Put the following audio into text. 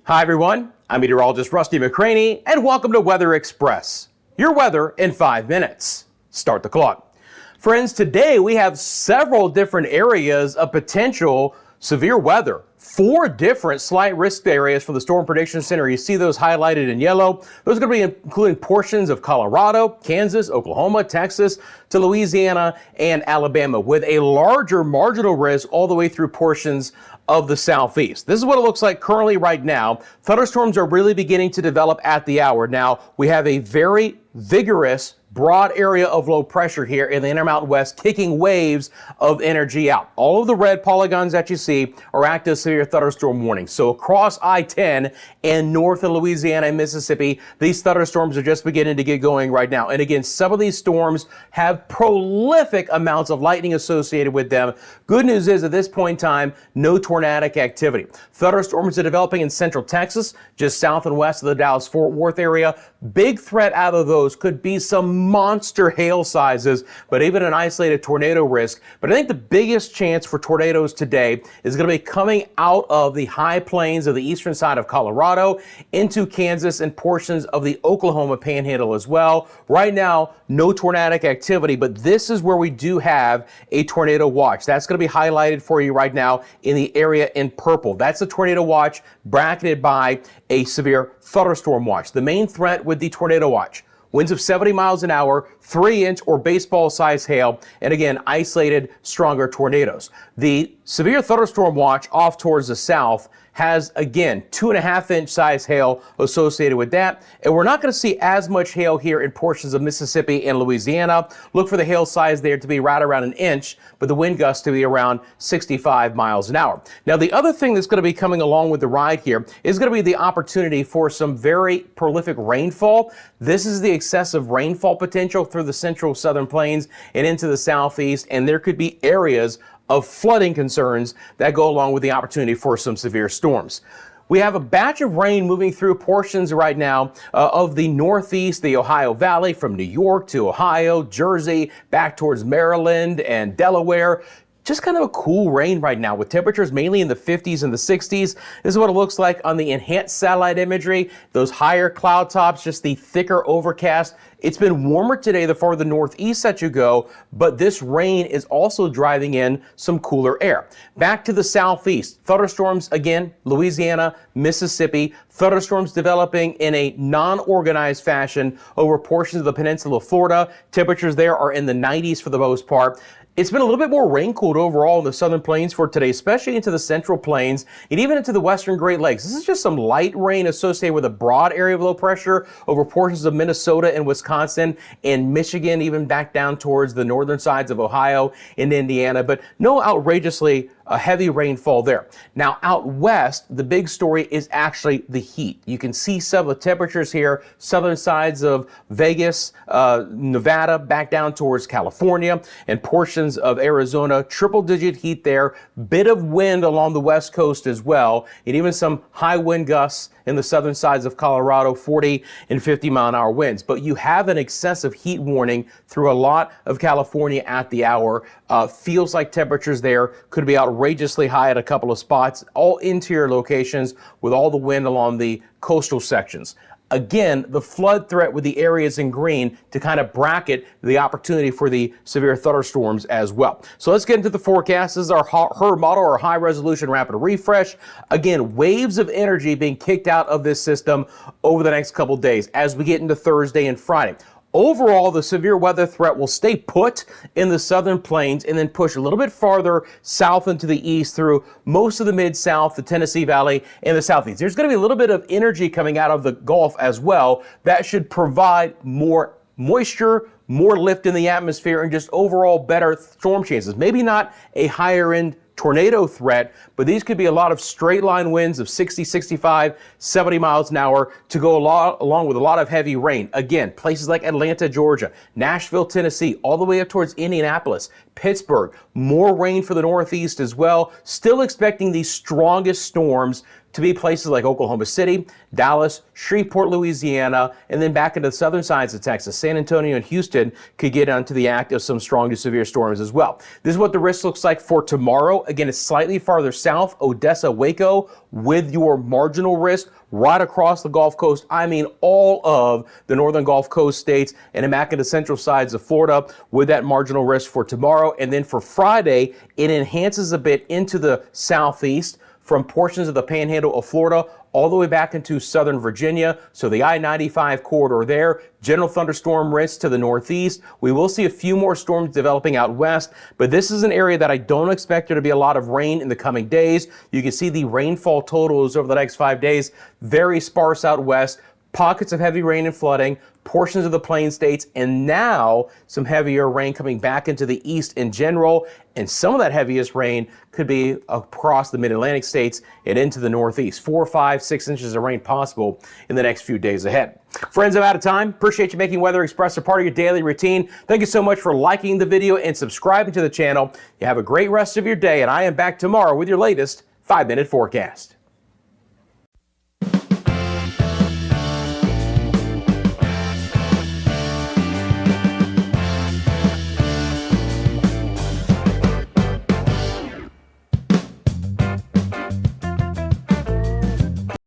Hi everyone, I'm meteorologist Rusty McCranie and welcome to Weather Express. Your weather in 5 minutes. Start the clock. Friends, today we have several different areas of potential severe weather. 4 different slight risk areas from the Storm Prediction Center. You see those highlighted in yellow. Those are going to be including portions of Colorado, Kansas, Oklahoma, Texas, to Louisiana and Alabama, with a larger marginal risk all the way through portions of the southeast. This is what it looks like currently right now. Thunderstorms are really beginning to develop at the hour. Now, we have a very vigorous broad area of low pressure here in the Intermountain West, kicking waves of energy out. All of the red polygons that you see are active severe thunderstorm warnings. So across I-10 and north of Louisiana and Mississippi, these thunderstorms are just beginning to get going right now. And again, some of these storms have prolific amounts of lightning associated with them. Good news is at this point in time, no tornadic activity. Thunderstorms are developing in central Texas, just south and west of the Dallas-Fort Worth area. Big threat out of those could be some monster hail sizes, but even an isolated tornado risk. But I think the biggest chance for tornadoes today is going to be coming out of the high plains of the eastern side of Colorado into Kansas and portions of the Oklahoma panhandle as well. Right now, no tornadic activity, but this is where we do have a tornado watch. That's going to be highlighted for you right now in the area in purple. That's a tornado watch bracketed by a severe thunderstorm watch. The main threat with the tornado watch: winds of 70 miles an hour, 3-inch or baseball-sized hail, and again, isolated stronger tornadoes. The severe thunderstorm watch off towards the south has, again, 2.5-inch size hail associated with that. And we're not going to see as much hail here in portions of Mississippi and Louisiana. Look for the hail size there to be right around 1 inch, but the wind gusts to be around 65 miles an hour. Now, the other thing that's going to be coming along with the ride here is going to be the opportunity for some very prolific rainfall. This is the excessive rainfall potential through the central southern plains and into the southeast, and there could be areas of flooding concerns that go along with the opportunity for some severe storms. We have a batch of rain moving through portions right now of the northeast, the Ohio Valley, from New York to Ohio, Jersey, back towards Maryland and Delaware. Just kind of a cool rain right now with temperatures mainly in the 50s and the 60s. This is what it looks like on the enhanced satellite imagery. Those higher cloud tops, just the thicker overcast. It's been warmer today the farther northeast that you go, but this rain is also driving in some cooler air. Back to the southeast, thunderstorms again, Louisiana, Mississippi, thunderstorms developing in a non-organized fashion over portions of the peninsula of Florida. Temperatures there are in the 90s for the most part. It's been a little bit more rain-cooled overall in the southern plains for today, especially into the central plains and even into the western Great Lakes. This is just some light rain associated with a broad area of low pressure over portions of Minnesota and Wisconsin and Michigan, even back down towards the northern sides of Ohio and Indiana, but no outrageously heavy rainfall there. Now out west, the big story is actually the heat. You can see some of the temperatures here, southern sides of Vegas, Nevada, back down towards California and portions of Arizona. Triple-digit heat there, bit of wind along the west coast as well, and even some high wind gusts in the southern sides of Colorado, 40 and 50 mile an hour winds. But you have an excessive heat warning through a lot of California at the hour. Feels like temperatures there could be outrageously high at a couple of spots, all interior locations with all the wind along the coastal sections. Again, the flood threat with the areas in green to kind of bracket the opportunity for the severe thunderstorms as well. So let's get into the forecast. This is our HER model, our high resolution rapid refresh. Again, waves of energy being kicked out of this system over the next couple days as we get into Thursday and Friday. Overall, the severe weather threat will stay put in the southern plains and then push a little bit farther south into the east through most of the mid-south, the Tennessee Valley, and the southeast. There's going to be a little bit of energy coming out of the Gulf as well. That should provide more moisture, more lift in the atmosphere, and just overall better storm chances. Maybe not a higher end tornado threat, but these could be a lot of straight line winds of 60, 65, 70 miles an hour to go along with a lot of heavy rain. Again, places like Atlanta, Georgia, Nashville, Tennessee, all the way up towards Indianapolis, Pittsburgh, more rain for the Northeast as well. Still expecting the strongest storms to be places like Oklahoma City, Dallas, Shreveport, Louisiana, and then back into the southern sides of Texas. San Antonio and Houston could get onto the act of some strong to severe storms as well. This is what the risk looks like for tomorrow. Again, it's slightly farther south, Odessa, Waco, with your marginal risk right across the Gulf Coast. I mean, all of the northern Gulf Coast states and back into central sides of Florida with that marginal risk for tomorrow. And then for Friday, it enhances a bit into the southeast from portions of the panhandle of Florida all the way back into southern Virginia. So the I-95 corridor there, general thunderstorm risk to the northeast. We will see a few more storms developing out west, but this is an area that I don't expect there to be a lot of rain in the coming days. You can see the rainfall totals over the next 5 days, very sparse out west. Pockets of heavy rain and flooding, portions of the plain states, and now some heavier rain coming back into the east in general. And some of that heaviest rain could be across the mid-Atlantic states and into the northeast. 4, 5, 6 inches of rain possible in the next few days ahead. Friends, I'm out of time. Appreciate you making Weather Express a part of your daily routine. Thank you so much for liking the video and subscribing to the channel. You have a great rest of your day, and I am back tomorrow with your latest 5-minute forecast.